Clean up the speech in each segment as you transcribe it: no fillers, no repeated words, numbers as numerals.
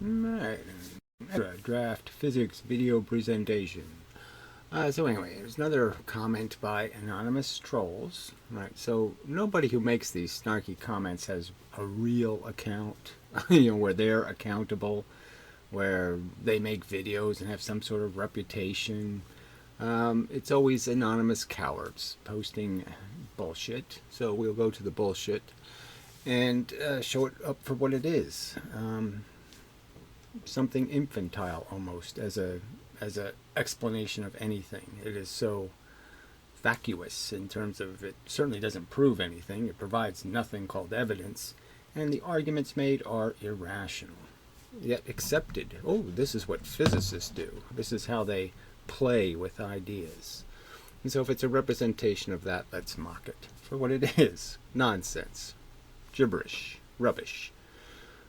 Right. Draft physics video presentation. So anyway, there's another comment by anonymous trolls. Right. So nobody who makes these snarky comments has a real account. Where they're accountable, where they make videos and have some sort of reputation. It's always anonymous cowards posting bullshit. So we'll go to the bullshit and show it up for what it is. Something infantile almost as a explanation of anything. It is so vacuous in terms of it certainly doesn't prove anything. It provides nothing called evidence, and the arguments made are irrational, yet accepted. Oh, this is what physicists do. This is how they play with ideas. And so if it's a representation of that, let's mock it for what it is. Nonsense. Gibberish. Rubbish.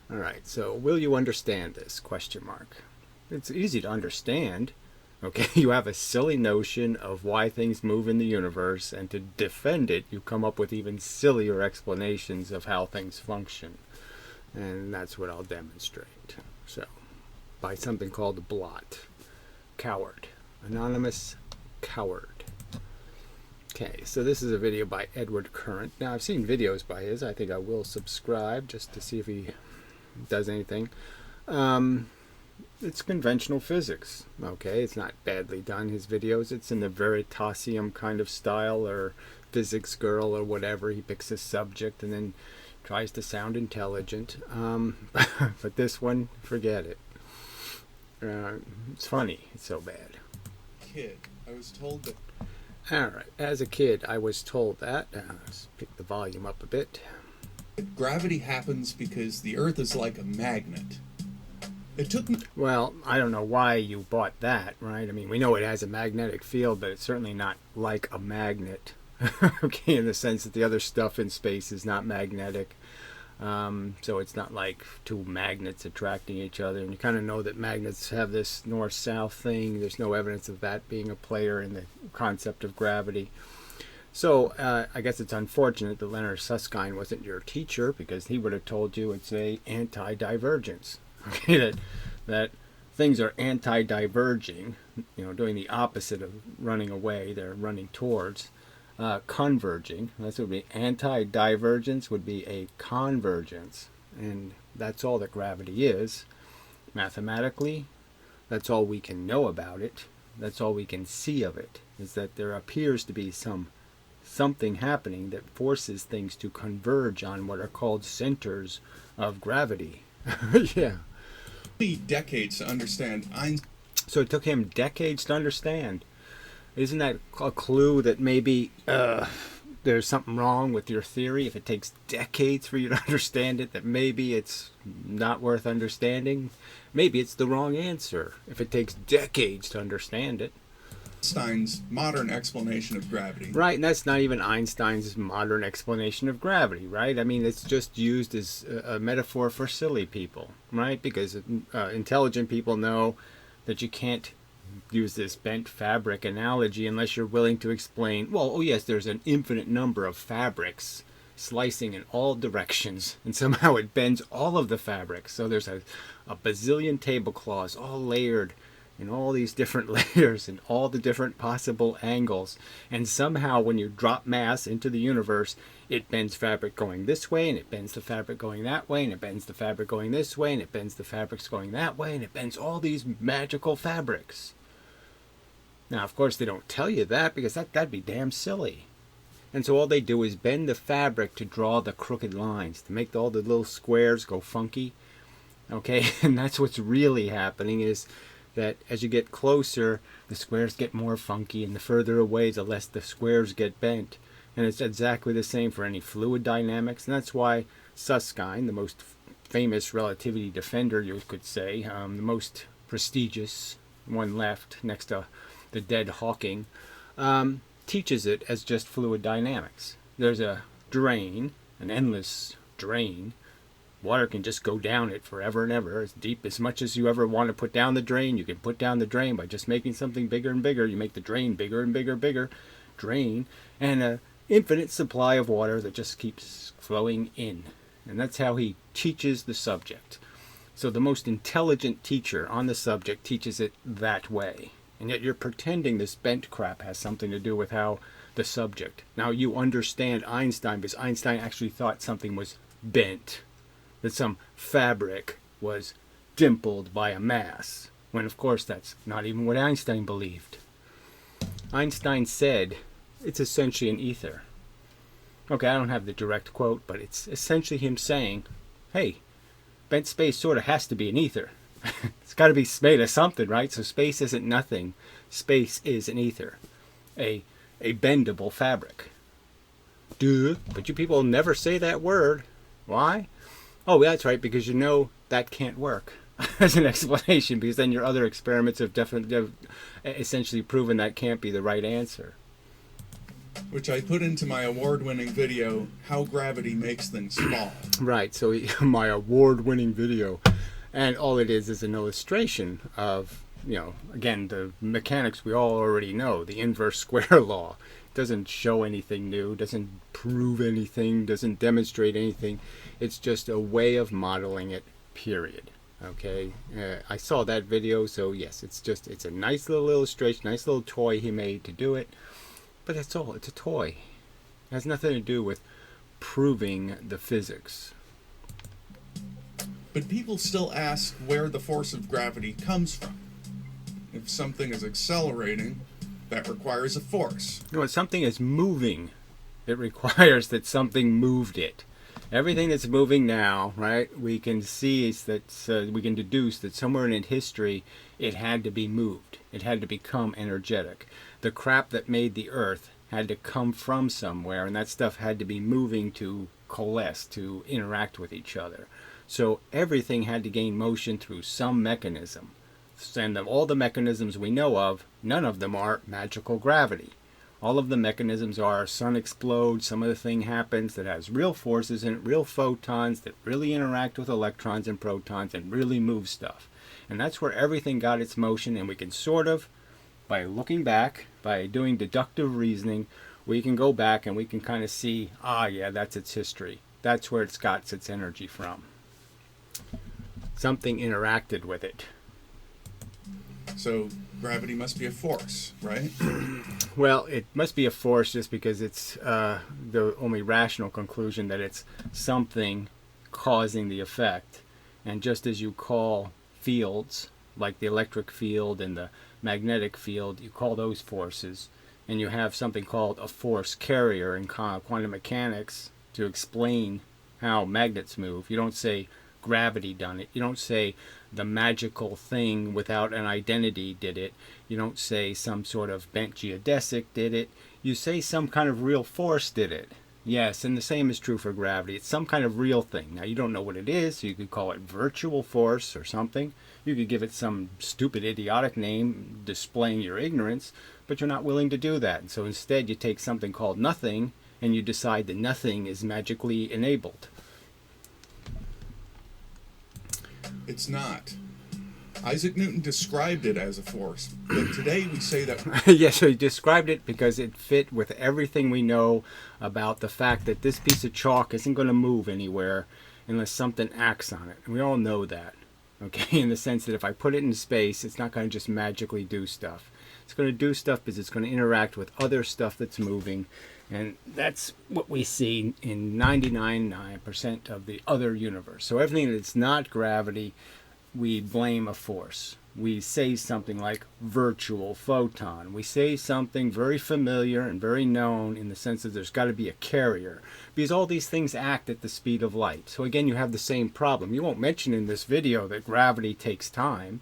All right, so will you understand this? Question mark. It's easy to understand. Okay, you have a silly notion of why things move in the universe, and to defend it, you come up with even sillier explanations of how things function. And that's what I'll demonstrate. So, by something called blot. Coward. Anonymous coward. Okay, so this is a video by EdwardCurrent. Now, I've seen videos by his. I think I will subscribe just to see if he does anything. It's conventional physics. Okay, it's not badly done, his videos. It's in the Veritasium kind of style, or Physics Girl, or whatever. He picks a subject and then tries to sound intelligent. But this one, forget it. It's funny. It's so bad. Kid, I was told that. Alright, as a kid, I was told that. Let's pick the volume up a bit. Gravity happens because the Earth is like a magnet. It took me. Well, I don't know why you bought that, right? I mean, we know it has a magnetic field, but it's certainly not like a magnet. Okay, in the sense that the other stuff in space is not magnetic. So it's not like two magnets attracting each other. And you kind of know that magnets have this north-south thing. There's no evidence of that being a player in the concept of gravity. So I guess it's unfortunate that Leonard Susskind wasn't your teacher, because he would have told you it's a anti-divergence. Okay, that things are anti-diverging, doing the opposite of running away. They're running towards. Converging. That's what would be anti-divergence, would be a convergence. And that's all that gravity is. Mathematically, that's all we can know about it. That's all we can see of it, is that there appears to be something happening that forces things to converge on what are called centers of gravity. Yeah. Decades to understand Einstein. So it took him decades to understand. Isn't that a clue that maybe there's something wrong with your theory? If it takes decades for you to understand it, that maybe it's not worth understanding. Maybe it's the wrong answer if it takes decades to understand it. Einstein's modern explanation of gravity. Right, and that's not even Einstein's modern explanation of gravity, right? I mean, it's just used as a metaphor for silly people, right? Because intelligent people know that you can't use this bent fabric analogy unless you're willing to explain, well, oh yes, there's an infinite number of fabrics slicing in all directions, and somehow it bends all of the fabrics. So there's a bazillion tablecloths all layered in all these different layers and all the different possible angles, and somehow when you drop mass into the universe, it bends fabric going this way, and it bends the fabric going that way, and it bends the fabric going this way, and it bends the fabrics going that way, and it bends all these magical fabrics. Now, of course, they don't tell you that, because that'd be damn silly. And so all they do is bend the fabric to draw the crooked lines, to make all the little squares go funky. Okay, and that's what's really happening, is that as you get closer, the squares get more funky, and the further away, the less the squares get bent. And it's exactly the same for any fluid dynamics, and that's why Susskind, the most famous relativity defender, you could say, the most prestigious one left next to the dead Hawking, teaches it as just fluid dynamics. There's a drain, an endless drain. Water can just go down it forever and ever, as deep as much as you ever want to put down the drain. You can put down the drain by just making something bigger and bigger. You make the drain bigger and bigger, bigger, drain, and an infinite supply of water that just keeps flowing in. And that's how he teaches the subject. So the most intelligent teacher on the subject teaches it that way. And yet you're pretending this bent crap has something to do with how the subject. Now you understand Einstein because Einstein actually thought something was bent, that some fabric was dimpled by a mass, when of course that's not even what Einstein believed. Einstein said it's essentially an ether. Okay, I don't have the direct quote, but it's essentially him saying, hey, bent space sort of has to be an ether. It's got to be made of something, right? So space isn't nothing. Space is an ether, a bendable fabric. Duh. But you people never say that word. Why? Oh, yeah, that's right, because you know that can't work as an explanation, because then your other experiments have essentially proven that can't be the right answer. Which I put into my award-winning video, How Gravity Makes Things Fall. Right, so my award-winning video. And all it is an illustration of, again, the mechanics we all already know, the inverse square law. It doesn't show anything new, doesn't prove anything, doesn't demonstrate anything. It's just a way of modeling it, period. Okay, I saw that video, so yes, it's a nice little illustration, nice little toy he made to do it. But that's all, it's a toy. It has nothing to do with proving the physics. But people still ask where the force of gravity comes from. If something is accelerating, that requires a force. When something is moving, it requires that something moved it. Everything that's moving now, right, we can see that we can deduce that somewhere in history it had to be moved. It had to become energetic. The crap that made the Earth had to come from somewhere, and that stuff had to be moving to coalesce, to interact with each other. So everything had to gain motion through some mechanism. And of all the mechanisms we know of, none of them are magical gravity. All of the mechanisms are sun explodes, some other thing happens that has real forces in it, real photons that really interact with electrons and protons and really move stuff. And that's where everything got its motion, and we can sort of, by looking back, by doing deductive reasoning, we can go back and we can kind of see, yeah, that's its history. That's where it's got its energy from. Something interacted with it. So gravity must be a force, right? Well, it must be a force just because it's the only rational conclusion that it's something causing the effect. And just as you call fields, like the electric field and the magnetic field, you call those forces. And you have something called a force carrier in quantum mechanics to explain how magnets move. You don't say gravity done it. You don't say the magical thing without an identity did it. You don't say some sort of bent geodesic did it. You say some kind of real force did it. Yes, and the same is true for gravity. It's some kind of real thing. Now, you don't know what it is, so you could call it virtual force or something. You could give it some stupid, idiotic name displaying your ignorance, but you're not willing to do that. And so instead, you take something called nothing, and you decide that nothing is magically enabled. It's not. Isaac Newton described it as a force, but today we say that... Yes, so he described it because it fit with everything we know about the fact that this piece of chalk isn't going to move anywhere unless something acts on it. And we all know that, okay, in the sense that if I put it in space, it's not going to just magically do stuff. It's going to do stuff because it's going to interact with other stuff that's moving, and that's what we see in 99% of the other universe. So everything that's not gravity, we blame a force. We say something like virtual photon. We say something very familiar and very known in the sense that there's got to be a carrier, because all these things act at the speed of light. So again, you have the same problem. You won't mention in this video that gravity takes time,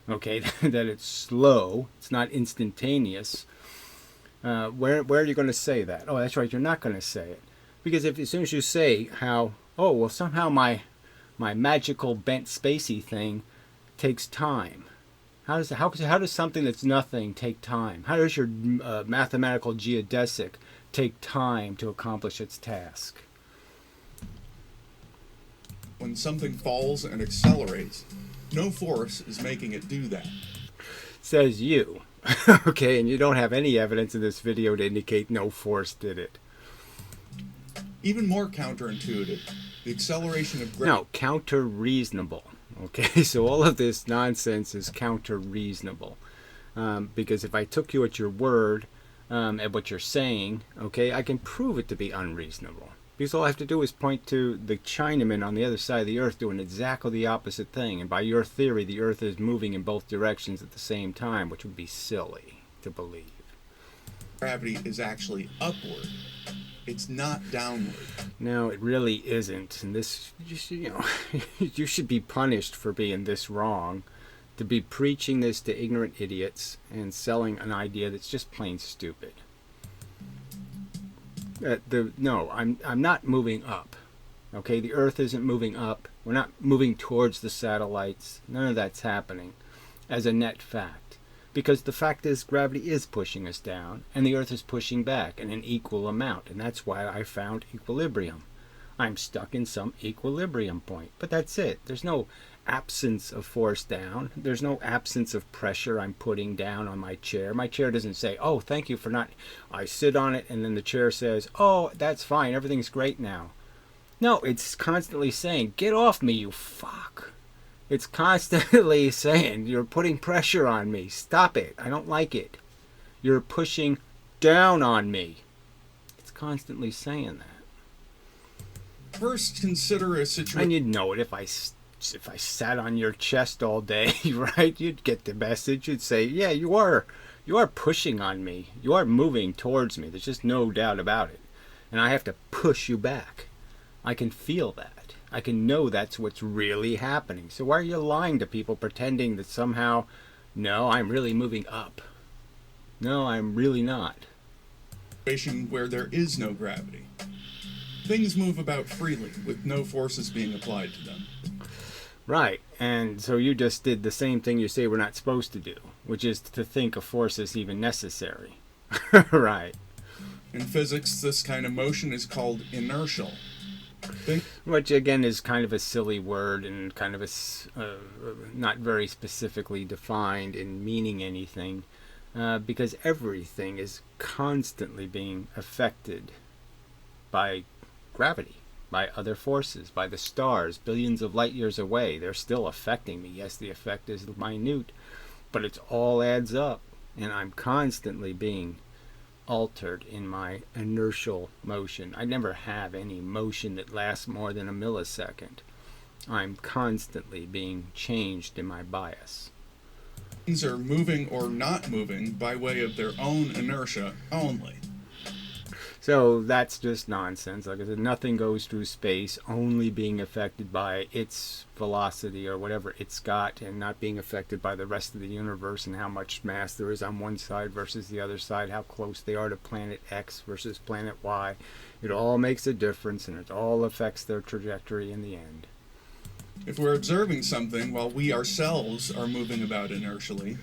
okay, that it's slow, it's not instantaneous. Where are you going to say that? Oh, that's right, you're not going to say it. Because as soon as you say how, oh, well, somehow my magical bent spacey thing takes time. How does something that's nothing take time? How does your mathematical geodesic take time to accomplish its task? When something falls and accelerates, no force is making it do that. Says you. Okay, and you don't have any evidence in this video to indicate no force did it. Even more counterintuitive, the acceleration of No, counter-reasonable. Okay, so all of this nonsense is counter-reasonable. Because if I took you at your word, at what you're saying, okay, I can prove it to be unreasonable. Because all I have to do is point to the Chinaman on the other side of the earth doing exactly the opposite thing. And by your theory, the earth is moving in both directions at the same time, which would be silly to believe. Gravity is actually upward. It's not downward. No, it really isn't. And this, you should be punished for being this wrong. To be preaching this to ignorant idiots and selling an idea that's just plain stupid. No, I'm not moving up. Okay, the Earth isn't moving up. We're not moving towards the satellites. None of that's happening as a net fact. Because the fact is, gravity is pushing us down, and the Earth is pushing back in an equal amount, and that's why I found equilibrium. I'm stuck in some equilibrium point, but that's it. There's no absence of force down. There's no absence of pressure I'm putting down on my chair. My chair doesn't say, oh, thank you for not... I sit on it, and then the chair says, oh, that's fine, everything's great now. No, it's constantly saying, get off me, you fuck. It's constantly saying, you're putting pressure on me. Stop it. I don't like it. You're pushing down on me. It's constantly saying that. First, consider a situation. And you'd know it if I sat on your chest all day, right? You'd get the message. You'd say, yeah, you are pushing on me. You are moving towards me. There's just no doubt about it. And I have to push you back. I can feel that. I can know that's what's really happening. So why are you lying to people, pretending that somehow, no, I'm really moving up? No, I'm really not. Where there is no gravity. Things move about freely with no forces being applied to them. Right, and so you just did the same thing you say we're not supposed to do, which is to think a force is even necessary. Right. In physics, this kind of motion is called inertial. Which again is kind of a silly word and kind of not very specifically defined in meaning anything, because everything is constantly being affected by gravity, by other forces, by the stars billions of light years away. They're still affecting me. Yes, the effect is minute, but it all adds up, and I'm constantly being altered in my inertial motion. I never have any motion that lasts more than a millisecond. I'm constantly being changed in my bias. Things are moving or not moving by way of their own inertia only. So that's just nonsense. Like I said, nothing goes through space only being affected by its velocity or whatever it's got, and not being affected by the rest of the universe and how much mass there is on one side versus the other side, how close they are to planet X versus planet Y. It all makes a difference, and it all affects their trajectory in the end. If we're observing something while we ourselves are moving about inertially,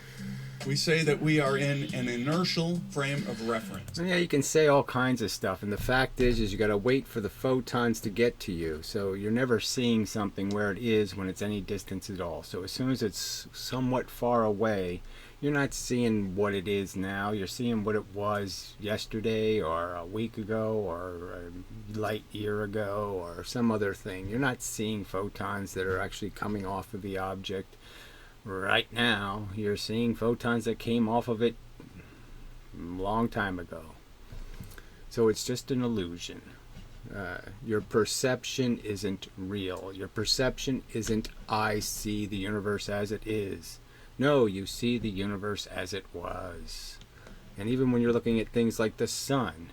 we say that we are in an inertial frame of reference. And yeah, you can say all kinds of stuff, and the fact is you got to wait for the photons to get to you. So you're never seeing something where it is when it's any distance at all. So as soon as it's somewhat far away, you're not seeing what it is now. You're seeing what it was yesterday or a week ago or a light year ago or some other thing. You're not seeing photons that are actually coming off of the object. Right now, you're seeing photons that came off of it a long time ago. So it's just an illusion. Your perception isn't real. Your perception isn't, I see the universe as it is. No, you see the universe as it was. And even when you're looking at things like the sun,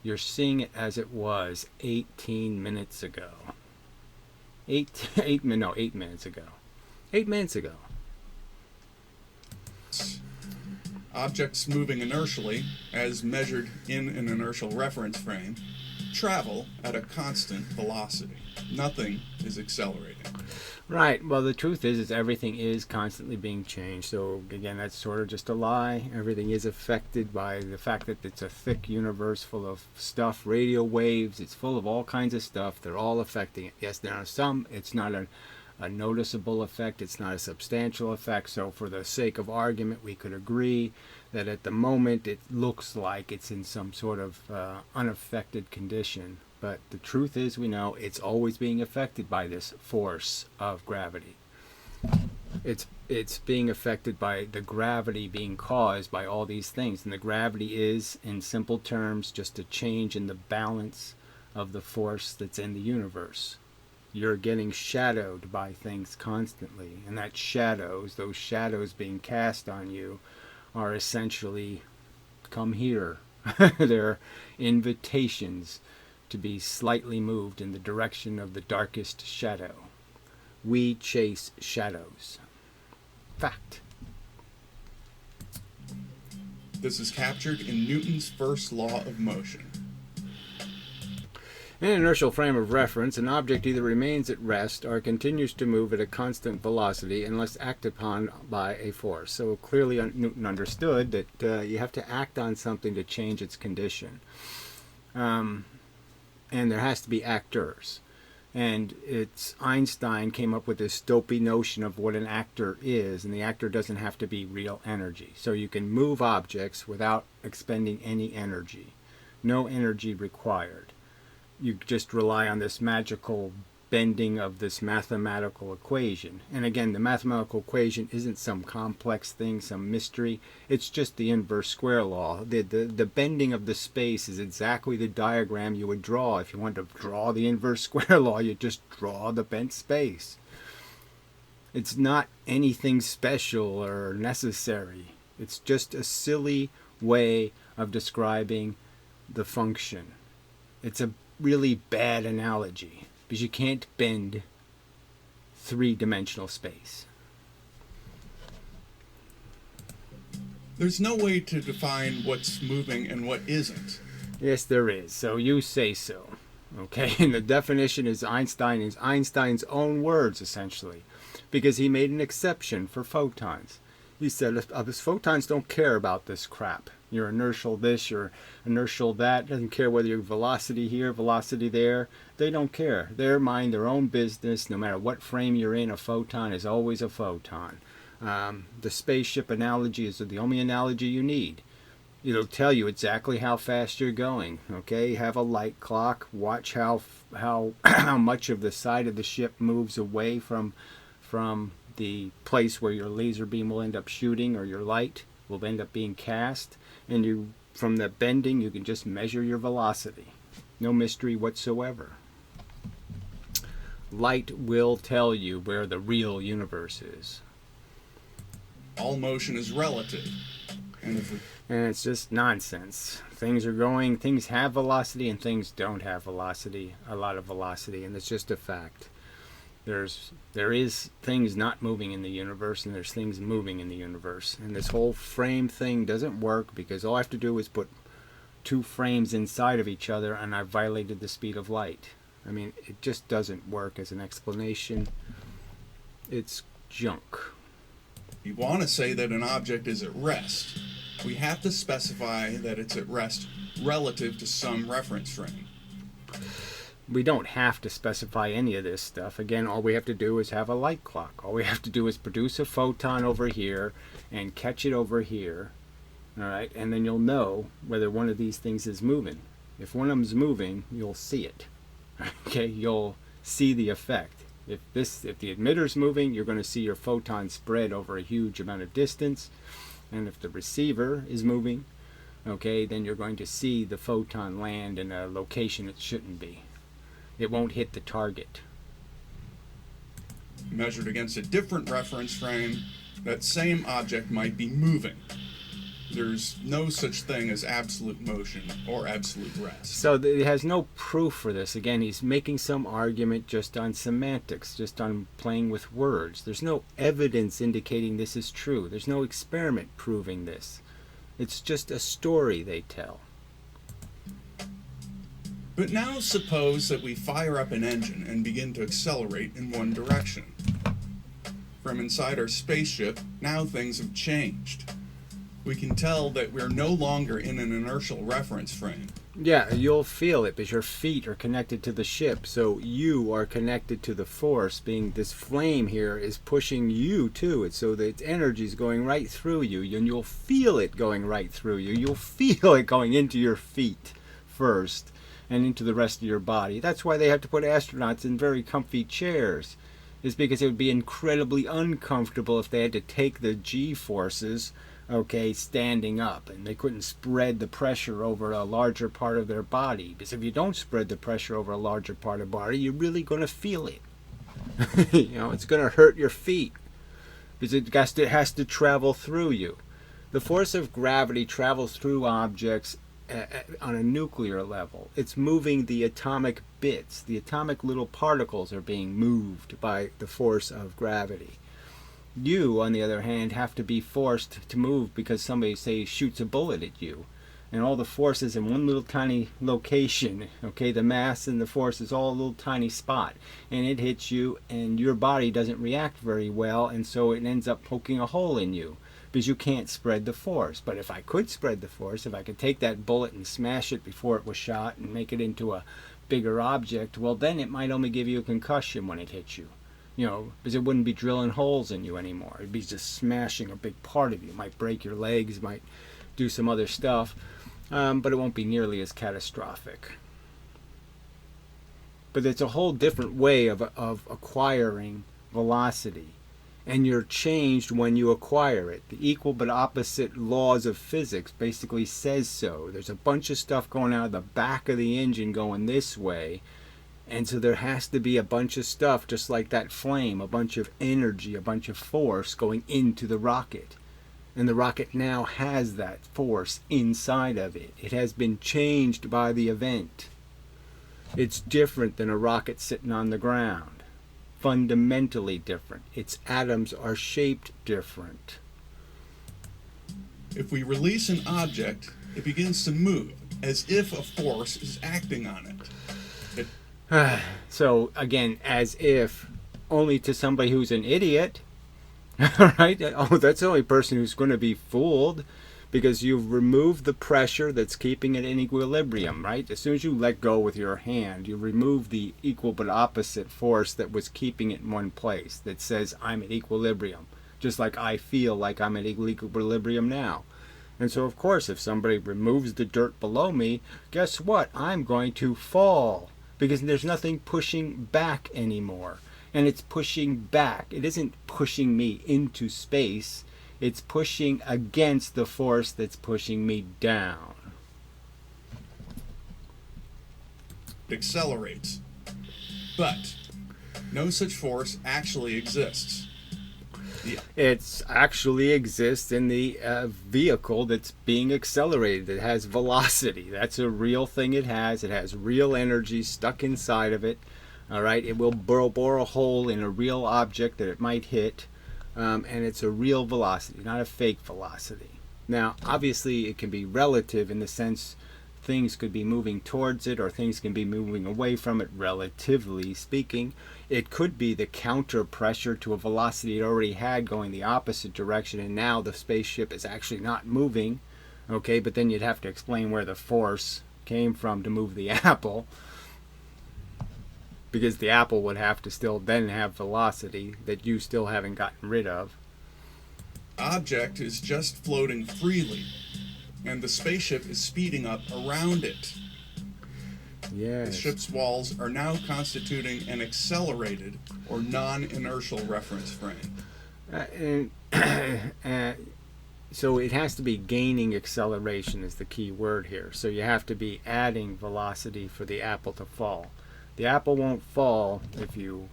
you're seeing it as it was 18 minutes ago. 8 minutes ago. 8 minutes ago. Objects moving inertially, as measured in an inertial reference frame, travel at a constant velocity. Nothing is accelerating. Right. Well, the truth is everything is constantly being changed. So again, that's sort of just a lie. Everything is affected by the fact that it's a thick universe full of stuff, radio waves. It's full of all kinds of stuff. They're all affecting it. Yes, there are some. It's not a noticeable effect. It's not a substantial effect. So for the sake of argument, we could agree that at the moment it looks like it's in some sort of unaffected condition. But the truth is, we know it's always being affected by this force of gravity. It's being affected by the gravity being caused by all these things. And the gravity is, in simple terms, just a change in the balance of the force that's in the universe. You're getting shadowed by things constantly, and those shadows being cast on you, are essentially, come here. They're invitations to be slightly moved in the direction of the darkest shadow. We chase shadows. Fact. This is captured in Newton's first law of motion. In an inertial frame of reference, an object either remains at rest or continues to move at a constant velocity unless acted upon by a force. So clearly Newton understood that you have to act on something to change its condition. And there has to be actors. And Einstein came up with this dopey notion of what an actor is, and the actor doesn't have to be real energy. So you can move objects without expending any energy. No energy required. You just rely on this magical bending of this mathematical equation. And again, the mathematical equation isn't some complex thing, some mystery. It's just the inverse square law. The bending of the space is exactly the diagram you would draw. If you want to draw the inverse square law, you just draw the bent space. It's not anything special or necessary. It's just a silly way of describing the function. It's a really bad analogy because you can't bend three-dimensional space. There's no way to define what's moving and what isn't. Yes, there is. So you say so. Okay, and the definition is Einstein's own words, essentially, because he made an exception for photons. He said, photons don't care about this crap. You're inertial this, you're inertial that. Doesn't care whether you're velocity here, velocity there. They don't care. They mind their own business. No matter what frame you're in, a photon is always a photon. The spaceship analogy is the only analogy you need. It'll tell you exactly how fast you're going. Okay, have a light clock. Watch how much of the side of the ship moves away from the place where your laser beam will end up shooting, or your light will end up being cast. And from the bending, you can just measure your velocity. No mystery whatsoever. Light will tell you where the real universe is. All motion is relative. And it's just nonsense. Things have velocity and things don't have velocity, a lot of velocity, and it's just a fact. There is things not moving in the universe, and there's things moving in the universe. And this whole frame thing doesn't work because all I have to do is put two frames inside of each other and I've violated the speed of light. I mean, it just doesn't work as an explanation. It's junk. You want to say that an object is at rest. We have to specify that it's at rest relative to some reference frame. We don't have to specify any of this stuff. Again, all we have to do is have a light clock. All we have to do is produce a photon over here and catch it over here. All right, and then you'll know whether one of these things is moving. If one of them's moving, you'll see it. Okay, you'll see the effect. If the emitter's moving, you're going to see your photon spread over a huge amount of distance. And if the receiver is moving, okay, then you're going to see the photon land in a location it shouldn't be. It won't hit the target. Measured against a different reference frame, that same object might be moving. There's no such thing as absolute motion or absolute rest. So it has no proof for this. Again, he's making some argument just on semantics, just on playing with words. There's no evidence indicating this is true. There's no experiment proving this. It's just a story they tell. But now suppose that we fire up an engine and begin to accelerate in one direction. From inside our spaceship, now things have changed. We can tell that we're no longer in an inertial reference frame. Yeah, you'll feel it because your feet are connected to the ship, so you are connected to the force, being this flame here is pushing you to it, so that energy is going right through you, and you'll feel it going right through you. You'll feel it going into your feet first and into the rest of your body. That's why they have to put astronauts in very comfy chairs. is because it would be incredibly uncomfortable if they had to take the G forces, okay, standing up, and they couldn't spread the pressure over a larger part of their body. Because if you don't spread the pressure over a larger part of the body, you're really going to feel it. It's going to hurt your feet because it has to travel through you. The force of gravity travels through objects on a nuclear level. It's moving the atomic bits. The atomic little particles are being moved by the force of gravity. You, on the other hand, have to be forced to move because somebody, say, shoots a bullet at you. And all the force is in one little tiny location. Okay, the mass and the force is all a little tiny spot. And it hits you, and your body doesn't react very well, and so it ends up poking a hole in you because you can't spread the force. But if I could spread the force, if I could take that bullet and smash it before it was shot and make it into a bigger object, well, then it might only give you a concussion when it hits you. Because it wouldn't be drilling holes in you anymore. It'd be just smashing a big part of you. It might break your legs, might do some other stuff, but it won't be nearly as catastrophic. But it's a whole different way of acquiring velocity. And you're changed when you acquire it. The equal but opposite laws of physics basically says so. There's a bunch of stuff going out of the back of the engine going this way. And so there has to be a bunch of stuff, just like that flame, a bunch of energy, a bunch of force going into the rocket. And the rocket now has that force inside of it. It has been changed by the event. It's different than a rocket sitting on the ground. Fundamentally different. Its atoms are shaped different. If we release an object, it begins to move, as if a force is acting on it. So, again, as if, only to somebody who's an idiot, right? Oh, that's the only person who's going to be fooled, because you've removed the pressure that's keeping it in equilibrium, right? As soon as you let go with your hand, you remove the equal but opposite force that was keeping it in one place, that says I'm at equilibrium, just like I feel like I'm at equilibrium now. And so, of course, if somebody removes the dirt below me, guess what? I'm going to fall. Because there's nothing pushing back anymore. And it's pushing back. It isn't pushing me into space. It's pushing against the force that's pushing me down. It accelerates. But no such force actually exists. It actually exists in the vehicle that's being accelerated. It has velocity. That's a real thing it has. It has real energy stuck inside of it. All right, it will bore a hole in a real object that it might hit, and it's a real velocity, not a fake velocity. Now, obviously, it can be relative in the sense things could be moving towards it or things can be moving away from it, relatively speaking. It could be the counter pressure to a velocity it already had going the opposite direction, and now the spaceship is actually not moving. Okay, but then you'd have to explain where the force came from to move the apple, because the apple would have to still then have velocity that you still haven't gotten rid of. Object is just floating freely, and the spaceship is speeding up around it. Yes. The ship's walls are now constituting an accelerated or non-inertial reference frame. So it has to be gaining acceleration is the key word here. So you have to be adding velocity for the apple to fall. The apple won't fall if you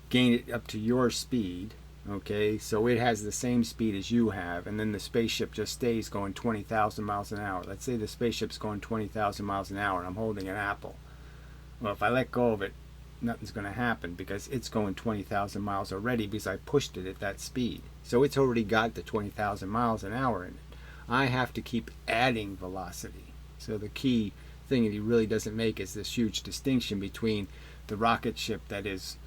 gain it up to your speed. Okay, so it has the same speed as you have, and then the spaceship just stays going 20,000 miles an hour. Let's say the spaceship's going 20,000 miles an hour and I'm holding an apple. Well, if I let go of it, nothing's going to happen because it's going 20,000 miles already because I pushed it at that speed. So it's already got the 20,000 miles an hour in it. I have to keep adding velocity. So the key thing that he really doesn't make is this huge distinction between the rocket ship that is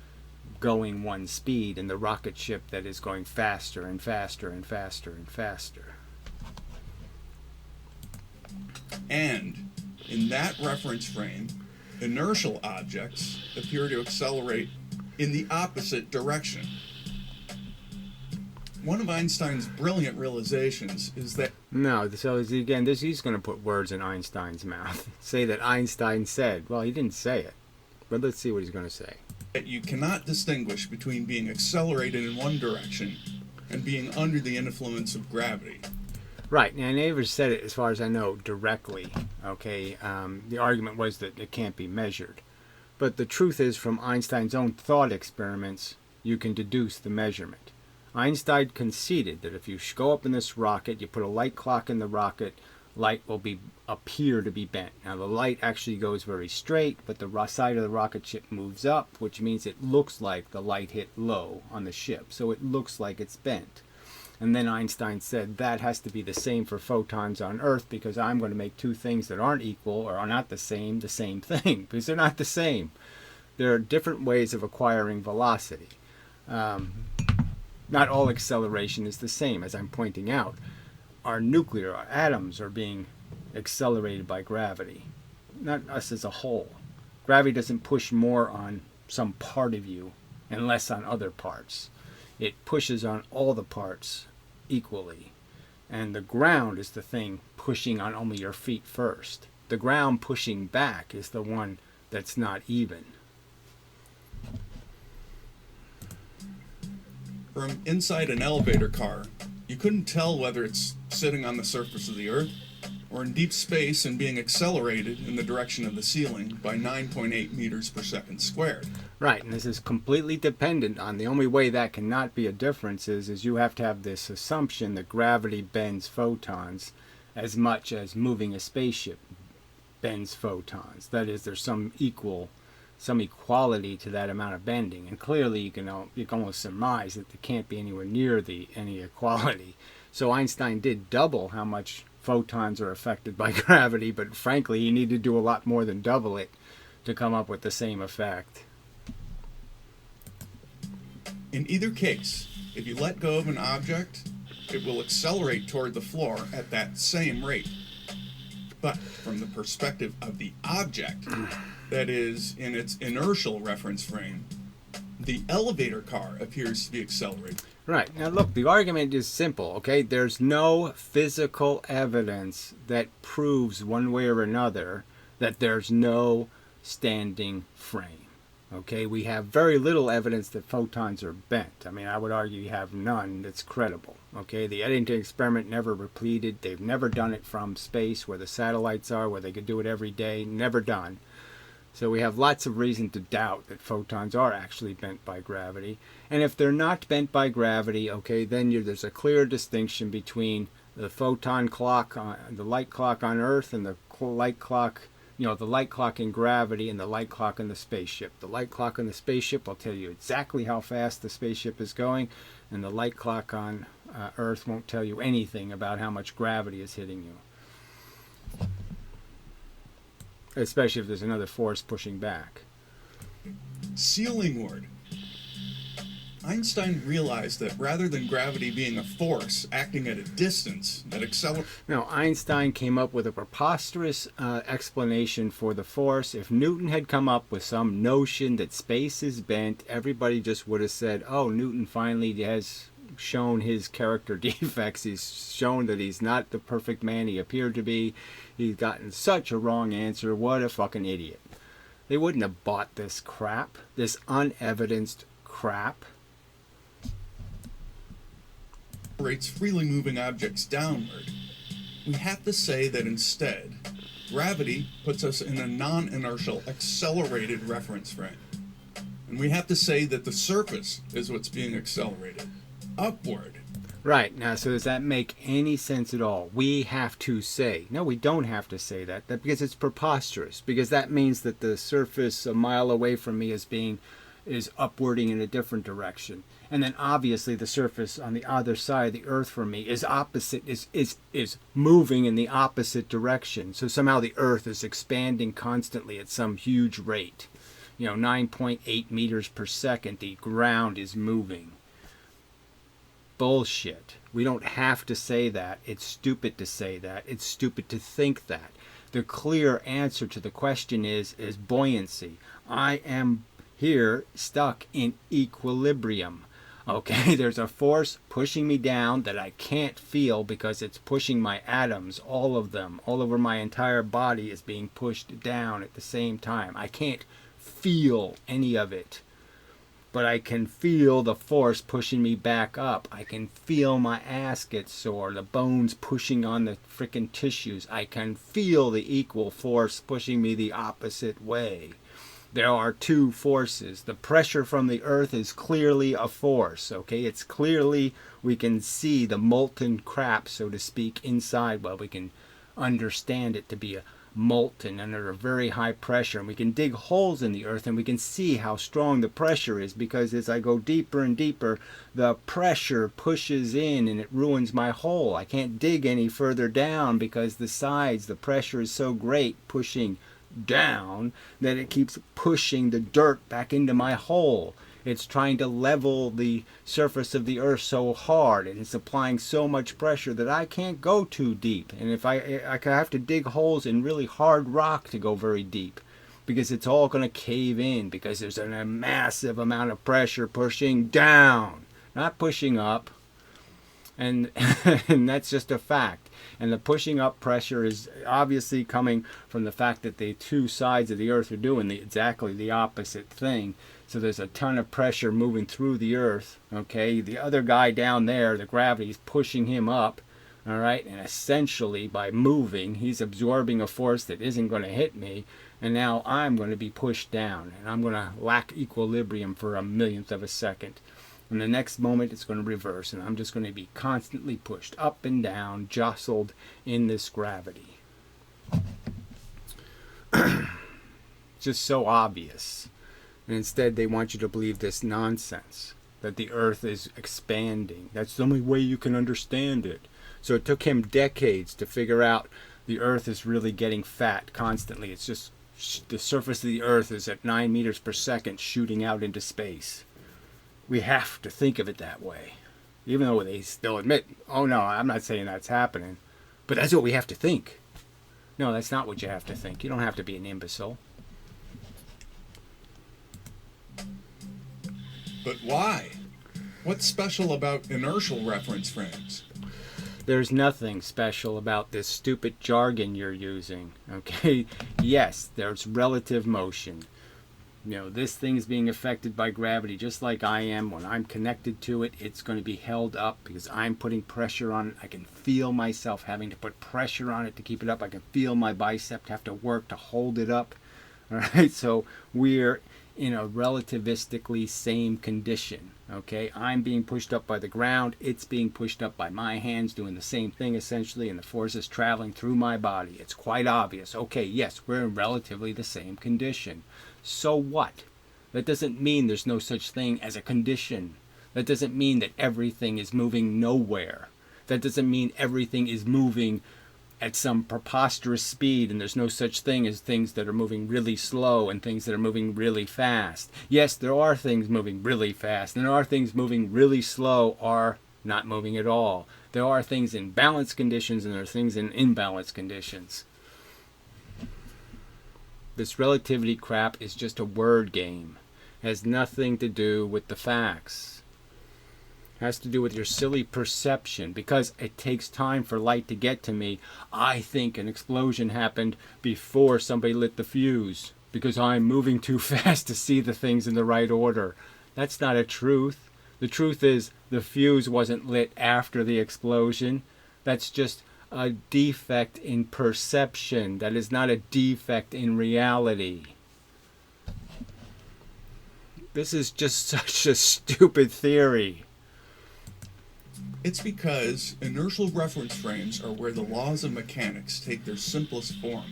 going one speed and the rocket ship that is going faster and faster and faster and faster. And in that reference frame, inertial objects appear to accelerate in the opposite direction. One of Einstein's brilliant realizations is that... No, so again, he's going to put words in Einstein's mouth. Say that Einstein said. Well, he didn't say it, but let's see what he's going to say. that you cannot distinguish between being accelerated in one direction and being under the influence of gravity. Right, and I never said it, as far as I know, directly. Okay, the argument was that it can't be measured. But the truth is, from Einstein's own thought experiments, you can deduce the measurement. Einstein conceded that if you go up in this rocket, you put a light clock in the rocket, light will appear to be bent. Now the light actually goes very straight, but the side of the rocket ship moves up, which means it looks like the light hit low on the ship. So it looks like it's bent. And then Einstein said that has to be the same for photons on Earth, because I'm going to make two things that aren't equal or are not the same thing, because they're not the same. There are different ways of acquiring velocity. Not all acceleration is the same, as I'm pointing out. Our atoms are being accelerated by gravity, not us as a whole. Gravity doesn't push more on some part of you and less on other parts. It pushes on all the parts equally. And the ground is the thing pushing on only your feet first. The ground pushing back is the one that's not even. From inside an elevator car, you couldn't tell whether it's sitting on the surface of the Earth or in deep space and being accelerated in the direction of the ceiling by 9.8 meters per second squared. Right, and this is completely dependent on, the only way that cannot be a difference is you have to have this assumption that gravity bends photons as much as moving a spaceship bends photons. That is, there's some equality to that amount of bending, and clearly you can almost surmise that there can't be anywhere near any equality. So Einstein did double how much photons are affected by gravity, but frankly he needed to do a lot more than double it to come up with the same effect. In either case, if you let go of an object, it will accelerate toward the floor at that same rate. But from the perspective of the object, that is, in its inertial reference frame, the elevator car appears to be accelerating. Right. Now look, the argument is simple, okay? There's no physical evidence that proves one way or another that there's no standing frame. Okay, we have very little evidence that photons are bent. I mean, I would argue you have none that's credible. Okay, the Eddington experiment never repeated. They've never done it from space where the satellites are, where they could do it every day. Never done. So we have lots of reason to doubt that photons are actually bent by gravity. And if they're not bent by gravity, okay, then there's a clear distinction between the photon clock, the light clock on Earth, and the light clock, the light clock in gravity and the light clock in the spaceship. The light clock in the spaceship will tell you exactly how fast the spaceship is going, and the light clock on Earth won't tell you anything about how much gravity is hitting you. Especially if there's another force pushing back. Ceilingward. Einstein realized that rather than gravity being a force acting at a distance that accelerates... Now, Einstein came up with a preposterous explanation for the force. If Newton had come up with some notion that space is bent, everybody just would have said, oh, Newton finally has shown his character defects. He's shown that he's not the perfect man he appeared to be. He's gotten such a wrong answer. What a fucking idiot. They wouldn't have bought this crap, this unevidenced crap. Rates freely moving objects downward. We have to say that instead, gravity puts us in a non-inertial accelerated reference frame. And we have to say that the surface is what's being accelerated upward. Right. Now, so does that make any sense at all? We have to say. No, we don't have to say that because it's preposterous. Because that means that the surface a mile away from me is upwarding in a different direction. And then obviously the surface on the other side of the Earth from me is moving in the opposite direction. So somehow the Earth is expanding constantly at some huge rate. 9.8 meters per second, the ground is moving. Bullshit. We don't have to say that. It's stupid to say that. It's stupid to think that. The clear answer to the question is buoyancy. I am here stuck in equilibrium. Okay, there's a force pushing me down that I can't feel because it's pushing my atoms, all of them, all over my entire body is being pushed down at the same time. I can't feel any of it. but I can feel the force pushing me back up. I can feel my ass get sore, the bones pushing on the frickin' tissues. I can feel the equal force pushing me the opposite way. There are two forces. The pressure from the earth is clearly a force, okay? It's clearly, we can see the molten crap, so to speak, inside. Well, we can understand it to be a molten under a very high pressure, and we can dig holes in the earth and we can see how strong the pressure is, because as I go deeper and deeper, the pressure pushes in and it ruins my hole. I can't dig any further down because the sides, the pressure is so great pushing down that it keeps pushing the dirt back into my hole. It's trying to level the surface of the earth so hard, and it's applying so much pressure that I can't go too deep. And if I have to dig holes in really hard rock to go very deep, because it's all going to cave in, because there's a massive amount of pressure pushing down, not pushing up. And and that's just a fact. And the pushing up pressure is obviously coming from the fact that the two sides of the earth are doing exactly the opposite thing. So there's a ton of pressure moving through the earth, okay? The other guy down there, the gravity is pushing him up, all right? And essentially by moving, he's absorbing a force that isn't going to hit me, and now I'm going to be pushed down, and I'm going to lack equilibrium for a millionth of a second. And the next moment it's going to reverse, and I'm just going to be constantly pushed up and down, jostled in this gravity. Just so obvious. And instead they want you to believe this nonsense, that the earth is expanding. That's the only way you can understand it. So it took him decades to figure out the earth is really getting fat constantly. It's just the surface of the earth is at 9 meters per second shooting out into space. We have to think of it that way. Even though they still admit, oh no, I'm not saying that's happening. But that's what we have to think. No, that's not what you have to think. You don't have to be an imbecile. But why? What's special about inertial reference frames? There's nothing special about this stupid jargon you're using, okay? Yes, there's relative motion. You know, this thing's being affected by gravity just like I am. When I'm connected to it, it's going to be held up because I'm putting pressure on it. I can feel myself having to put pressure on it to keep it up. I can feel my bicep have to work to hold it up. All right, so we're in a relativistically same condition, okay? I'm being pushed up by the ground. It's being pushed up by my hands doing the same thing essentially, and the force is traveling through my body. It's quite obvious. Okay, yes, we're in relatively the same condition. So what? That doesn't mean there's no such thing as a condition. That doesn't mean that everything is moving nowhere. That doesn't mean everything is moving at some preposterous speed and there's no such thing as things that are moving really slow and things that are moving really fast. Yes, there are things moving really fast, and there are things moving really slow or not moving at all. There are things in balanced conditions and there are things in imbalanced conditions. This relativity crap is just a word game. It has nothing to do with the facts. It has to do with your silly perception. Because it takes time for light to get to me, I think an explosion happened before somebody lit the fuse, because I'm moving too fast to see the things in the right order. That's not a truth. The truth is the fuse wasn't lit after the explosion. That's just a defect in perception. That is not a defect in reality. This is just such a stupid theory. It's because inertial reference frames are where the laws of mechanics take their simplest form.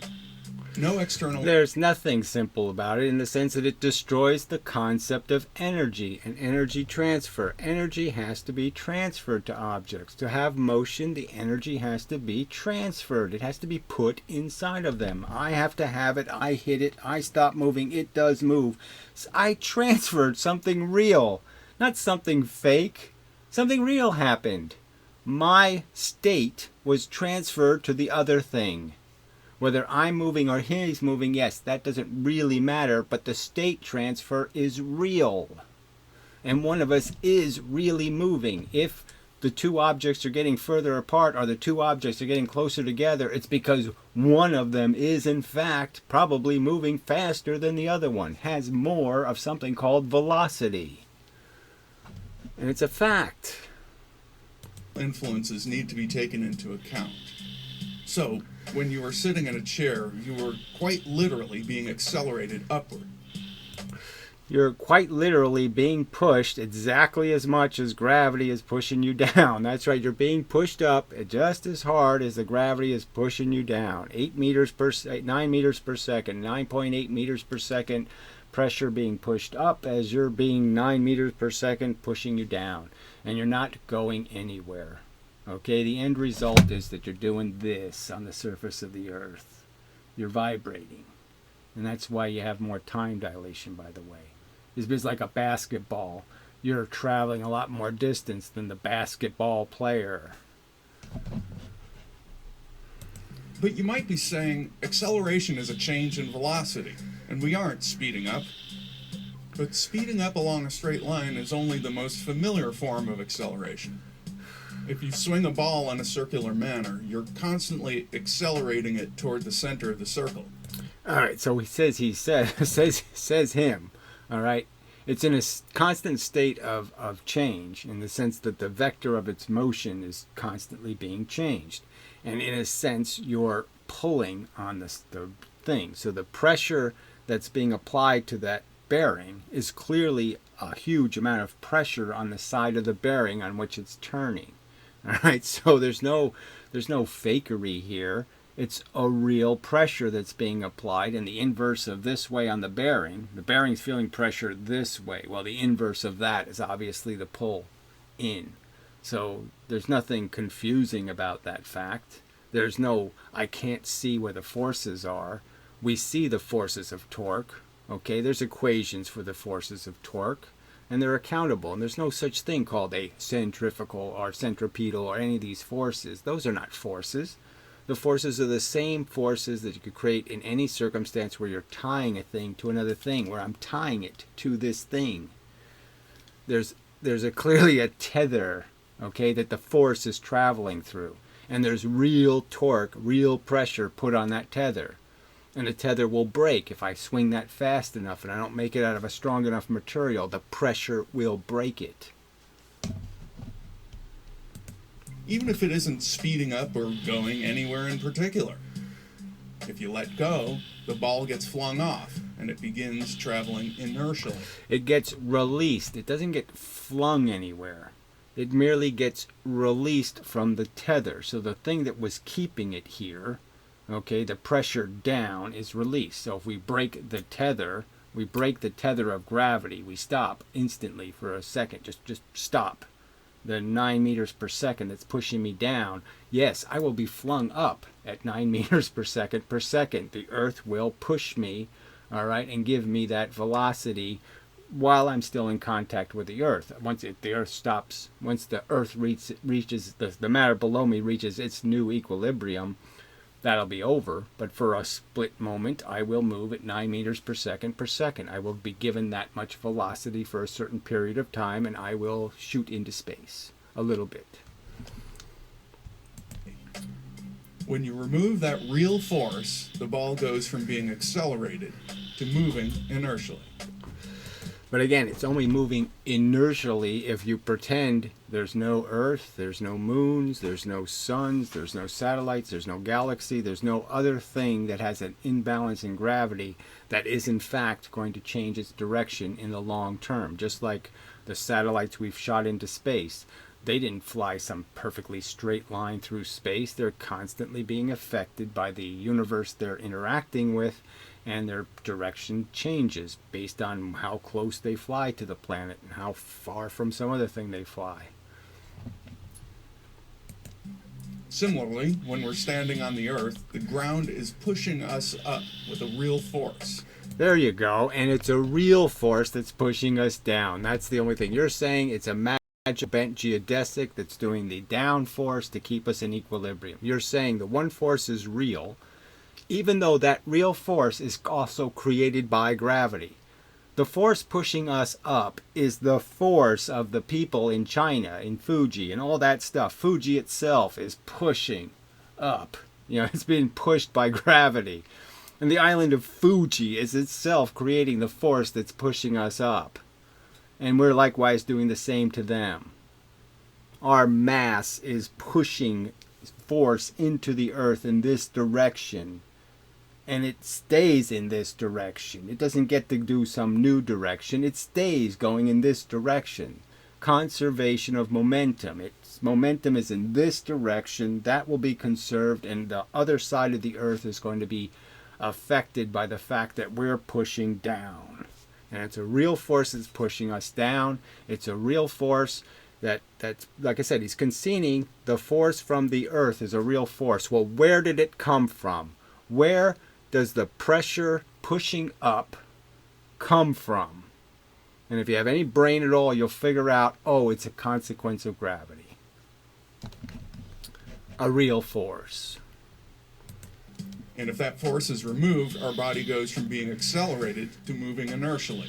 No external... There's nothing simple about it in the sense that it destroys the concept of energy and energy transfer. Energy has to be transferred to objects. To have motion, the energy has to be transferred. It has to be put inside of them. I have to have it. I hit it. I stop moving. It does move. So I transferred something real, not something fake. Something real happened. My state was transferred to the other thing. Whether I'm moving or he's moving, yes, that doesn't really matter, but the state transfer is real. And one of us is really moving. If the two objects are getting further apart or the two objects are getting closer together, it's because one of them is, in fact, probably moving faster than the other one, has more of something called velocity. And it's a fact. Influences need to be taken into account. So, when you are sitting in a chair, you are quite literally being accelerated upward. You're quite literally being pushed exactly as much as gravity is pushing you down. That's right, you're being pushed up just as hard as the gravity is pushing you down. 9 meters per second, 9.8 meters per second pressure being pushed up as you're being 9 meters per second pushing you down. And you're not going anywhere. Okay, the end result is that you're doing this on the surface of the earth. You're vibrating. And that's why you have more time dilation, by the way. It's just like a basketball. You're traveling a lot more distance than the basketball player. But you might be saying acceleration is a change in velocity, and we aren't speeding up. But speeding up along a straight line is only the most familiar form of acceleration. If you swing a ball in a circular manner, you're constantly accelerating it toward the center of the circle. All right, so says him. All right, it's in a constant state of change in the sense that the vector of its motion is constantly being changed. And in a sense, you're pulling on the thing. So the pressure that's being applied to that bearing is clearly a huge amount of pressure on the side of the bearing on which it's turning. All right, so there's no fakery here. It's a real pressure that's being applied, and the inverse of this way on the bearing's feeling pressure this way. Well, the inverse of that is obviously the pull in. So there's nothing confusing about that fact. There's no, I can't see where the forces are. We see the forces of torque. Okay, there's equations for the forces of torque, and they're accountable. And there's no such thing called a centrifugal or centripetal or any of these forces. Those are not forces. The forces are the same forces that you could create in any circumstance where you're tying a thing to another thing, where I'm tying it to this thing. There's clearly a tether, okay, that the force is traveling through. And there's real torque, real pressure put on that tether. And the tether will break if I swing that fast enough and I don't make it out of a strong enough material. The pressure will break it. Even if it isn't speeding up or going anywhere in particular. If you let go, the ball gets flung off, and it begins traveling inertially. It gets released. It doesn't get flung anywhere. It merely gets released from the tether. So the thing that was keeping it here, okay, the pressure down, is released. So if we break the tether of gravity. We stop instantly for a second. Just stop. The 9 meters per second that's pushing me down, yes, I will be flung up at 9 meters per second. The earth will push me, all right, and give me that velocity while I'm still in contact with the earth. Once the earth reaches, the matter below me reaches its new equilibrium, that'll be over. But for a split moment, I will move at 9 meters per second. I will be given that much velocity for a certain period of time, and I will shoot into space a little bit. When you remove that real force, the ball goes from being accelerated to moving inertially. But again, it's only moving inertially if you pretend there's no Earth, there's no moons, there's no suns, there's no satellites, there's no galaxy, there's no other thing that has an imbalance in gravity that is in fact going to change its direction in the long term. Just like the satellites we've shot into space. They didn't fly some perfectly straight line through space. They're constantly being affected by the universe they're interacting with, and their direction changes based on how close they fly to the planet and how far from some other thing they fly. Similarly, when we're standing on the Earth, the ground is pushing us up with a real force. There you go, and it's a real force that's pushing us down. That's the only thing. You're saying it's a magic bent geodesic that's doing the down force to keep us in equilibrium. You're saying the one force is real, even though that real force is also created by gravity. The force pushing us up is the force of the people in China, in Fuji, and all that stuff. Fuji itself is pushing up. It's being pushed by gravity. And the island of Fuji is itself creating the force that's pushing us up. And we're likewise doing the same to them. Our mass is pushing force into the earth in this direction. And it stays in this direction. It doesn't get to do some new direction. It stays going in this direction. Conservation of momentum. Its momentum is in this direction. That will be conserved, and the other side of the earth is going to be affected by the fact that we're pushing down. And it's a real force that's pushing us down. It's a real force that's, like I said, he's conceding the force from the earth is a real force. Well, where did it come from? Where does the pressure pushing up come from? And if you have any brain at all, you'll figure out, oh, it's a consequence of gravity. A real force. And if that force is removed, our body goes from being accelerated to moving inertially.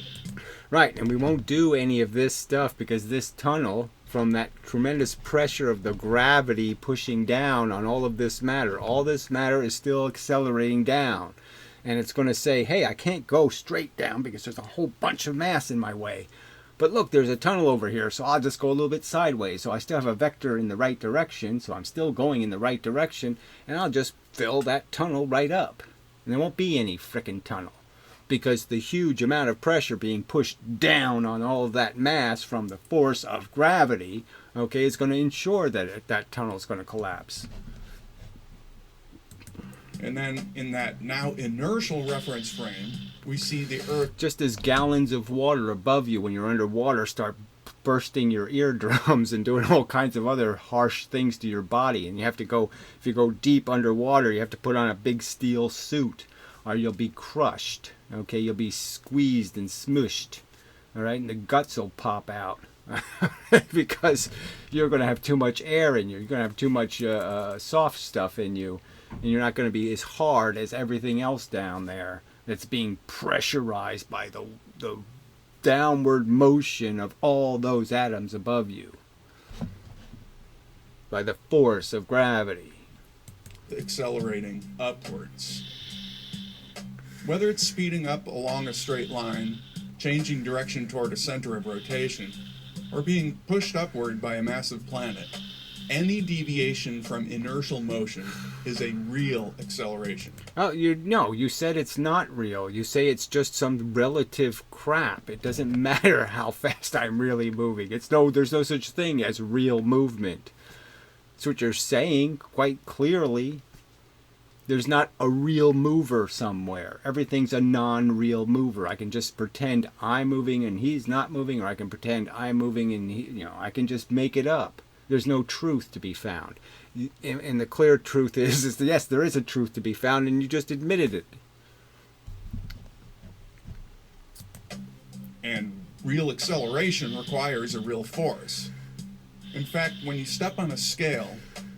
Right, and we won't do any of this stuff because this tunnel, from that tremendous pressure of the gravity pushing down on all this matter is still accelerating down. And it's going to say, hey, I can't go straight down because there's a whole bunch of mass in my way. But look, there's a tunnel over here, so I'll just go a little bit sideways. So I still have a vector in the right direction, so I'm still going in the right direction, and I'll just fill that tunnel right up. And there won't be any frickin' tunnel, because the huge amount of pressure being pushed down on all of that mass from the force of gravity, okay, is going to ensure that that tunnel is going to collapse. And then in that now inertial reference frame, we see the Earth. Just as gallons of water above you when you're underwater start bursting your eardrums and doing all kinds of other harsh things to your body. And you have to go, if you go deep underwater, you have to put on a big steel suit or you'll be crushed. Okay, you'll be squeezed and smushed. All right, and the guts will pop out. Because you're going to have too much air in you. You're going to have too much soft stuff in you. And you're not going to be as hard as everything else down there that's being pressurized by the downward motion of all those atoms above you. By the force of gravity. Accelerating upwards. Whether it's speeding up along a straight line, changing direction toward a center of rotation, or being pushed upward by a massive planet, any deviation from inertial motion is a real acceleration. Oh, you said it's not real. You say it's just some relative crap. It doesn't matter how fast I'm really moving. There's no such thing as real movement. That's what you're saying quite clearly. There's not a real mover somewhere. Everything's a non-real mover. I can just pretend I'm moving and he's not moving, or I can pretend I'm moving and I can just make it up. There's no truth to be found. And the clear truth is that, yes, there is a truth to be found, and you just admitted it. And real acceleration requires a real force. In fact, when you step on a scale,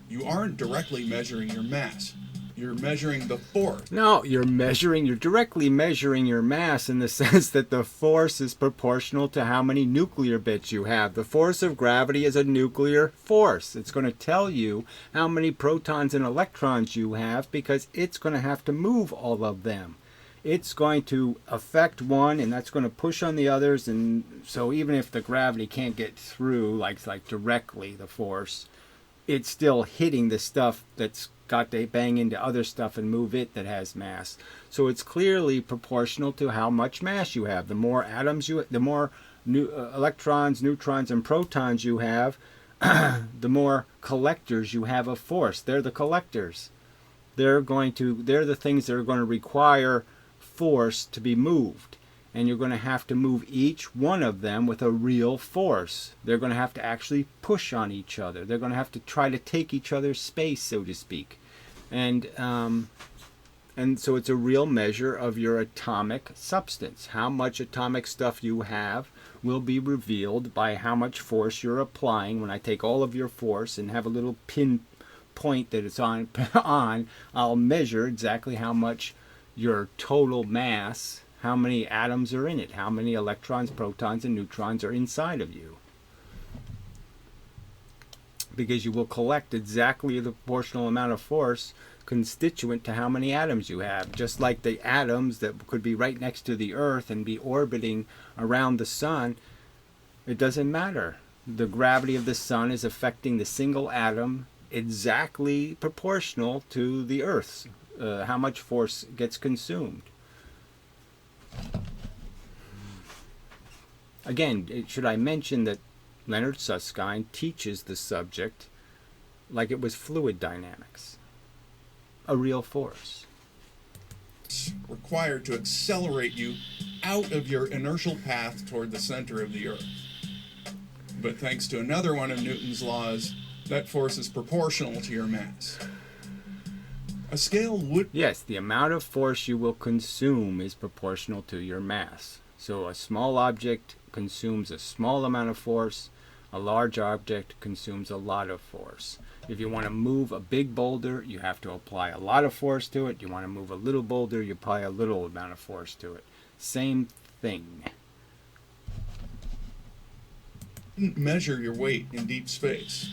you aren't directly measuring your mass. You're measuring the force. No, you're directly measuring your mass in the sense that the force is proportional to how many nuclear bits you have. The force of gravity is a nuclear force. It's going to tell you how many protons and electrons you have because it's going to have to move all of them. It's going to affect one, and that's going to push on the others. And so even if the gravity can't get through, like directly the force, it's still hitting the stuff that's got to bang into other stuff and move it that has mass. So it's clearly proportional to how much mass you have. The more atoms the more electrons, neutrons, and protons you have, the more collectors you have of force. They're the collectors. They're the things that are going to require force to be moved. And you're going to have to move each one of them with a real force. They're going to have to actually push on each other. They're going to have to try to take each other's space, so to speak. And so it's a real measure of your atomic substance. How much atomic stuff you have will be revealed by how much force you're applying. When I take all of your force and have a little pin point that it's on, I'll measure exactly how much your total mass, how many atoms are in it, how many electrons, protons, and neutrons are inside of you. Because you will collect exactly the proportional amount of force constituent to how many atoms you have. Just like the atoms that could be right next to the Earth and be orbiting around the sun, It doesn't matter. The gravity of the sun is affecting the single atom exactly proportional to the Earth's. How much force gets consumed. Again, should I mention that Leonard Susskind teaches the subject like it was fluid dynamics, a real force. It's required to accelerate you out of your inertial path toward the center of the Earth. But thanks to another one of Newton's laws, that force is proportional to your mass. A scale would... Yes, the amount of force you will consume is proportional to your mass. So a small object consumes a small amount of force, a large object consumes a lot of force. If you want to move a big boulder, you have to apply a lot of force to it. You want to move a little boulder, you apply a little amount of force to it. Same thing. Measure your weight in deep space,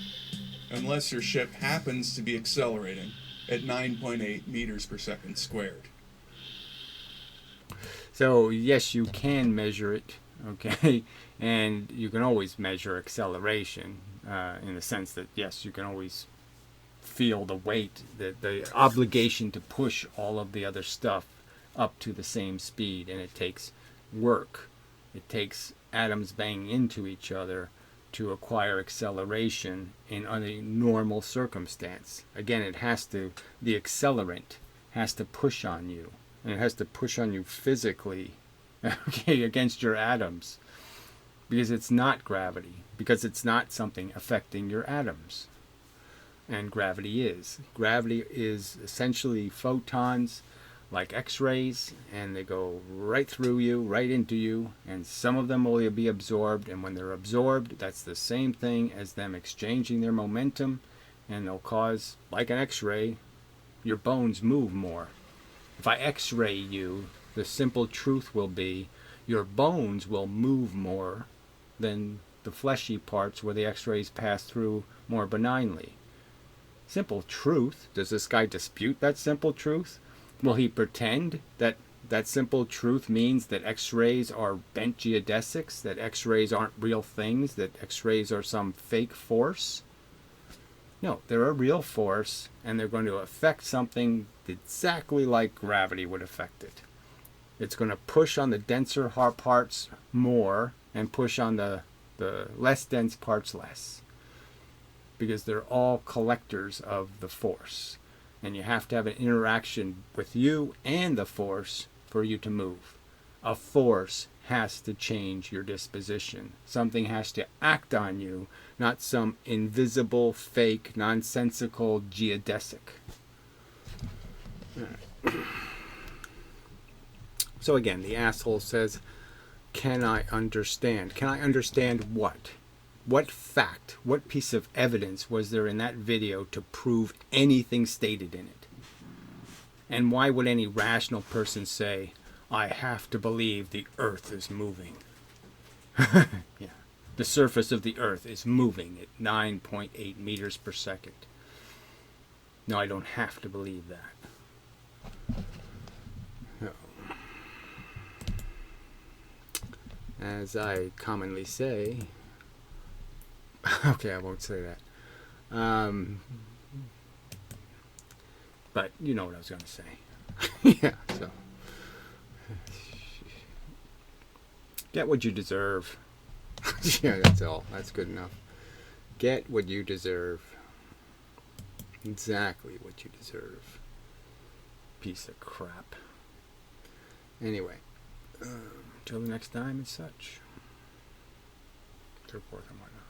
unless your ship happens to be accelerating at 9.8 meters per second squared. So yes, you can measure it, okay? And you can always measure acceleration in the sense that, yes, you can always feel the weight, the obligation to push all of the other stuff up to the same speed. And it takes work. It takes atoms banging into each other to acquire acceleration in a normal circumstance. Again, it has to, the accelerant has to push on you. And it has to push on you physically, okay, against your atoms. Because it's not gravity. Because it's not something affecting your atoms. And gravity is. Gravity is essentially photons like X-rays, and they go right through you, right into you, and some of them will be absorbed, and when they're absorbed, that's the same thing as them exchanging their momentum, and they'll cause, like an X-ray, your bones move more. If I X-ray you, the simple truth will be your bones will move more than the fleshy parts where the X-rays pass through more benignly. Simple truth. Does this guy dispute that simple truth? Will he pretend that that simple truth means that X-rays are bent geodesics, that X-rays aren't real things, that X-rays are some fake force? No, they're a real force, and they're going to affect something exactly like gravity would affect it. It's going to push on the denser parts more and push on the less dense parts less, because they're all collectors of the force. And you have to have an interaction with you and the force for you to move. A force has to change your disposition. Something has to act on you, not some invisible, fake, nonsensical geodesic. So again, the asshole says, can I understand? Can I understand what? What fact, what piece of evidence was there in that video to prove anything stated in it? And why would any rational person say, I have to believe the earth is moving? Yeah. The surface of the earth is moving at 9.8 meters per second. No, I don't have to believe that. No. As I commonly say, okay, I won't say that. But you know what I was going to say. Yeah, so. Get what you deserve. Yeah, that's all. That's good enough. Get what you deserve. Exactly what you deserve. Piece of crap. Anyway, till the next time and such. So forth and whatnot.